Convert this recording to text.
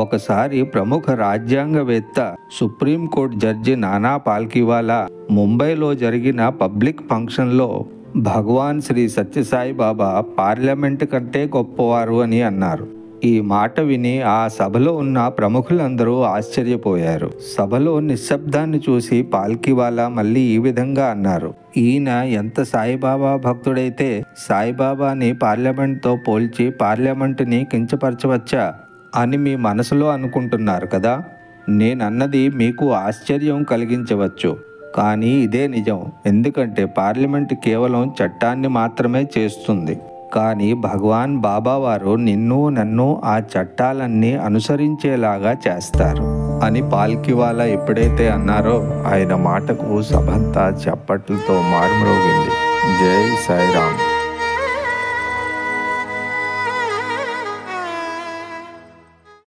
ఒకసారి ప్రముఖ రాజ్యాంగవేత్త supreme court judge నానా పాల్కీవాలా ముంబైలో జరిగిన పబ్లిక్ ఫంక్షన్లో భగవాన్ శ్రీ సత్యసాయి బాబా పార్లమెంట్ కంటే గొప్పవారు అని అన్నారు. ఈ మాట విని ఆ సభలో ఉన్న ప్రముఖులందరూ ఆశ్చర్యపోయారు. సభలో నిశ్శబ్దాన్ని చూసి పాల్కీవాలా మళ్ళీ ఈ విధంగా అన్నారు, ఈయన ఎంత సాయిబాబా భక్తుడైతే సాయిబాబాని పార్లమెంట్తో పోల్చి పార్లమెంటుని కించపరచవచ్చా అని మీ మనసులో అనుకుంటున్నారు కదా. నేనన్నది మీకు ఆశ్చర్యం కలిగించవచ్చు, కానీ ఇదే నిజం. ఎందుకంటే పార్లమెంట్ కేవలం చట్టాన్ని మాత్రమే చేస్తుంది, కానీ భగవాన్ బాబా వారు నిన్ను నన్ను ఆ చట్టాలన్నీ అనుసరించేలాగా చేస్తారు అని పాల్కీవాలా ఎప్పుడైతే అన్నారో ఆయన మాటకు సభంతా చప్పట్లతో మారుమ్రోగింది. జై సాయిరామ్.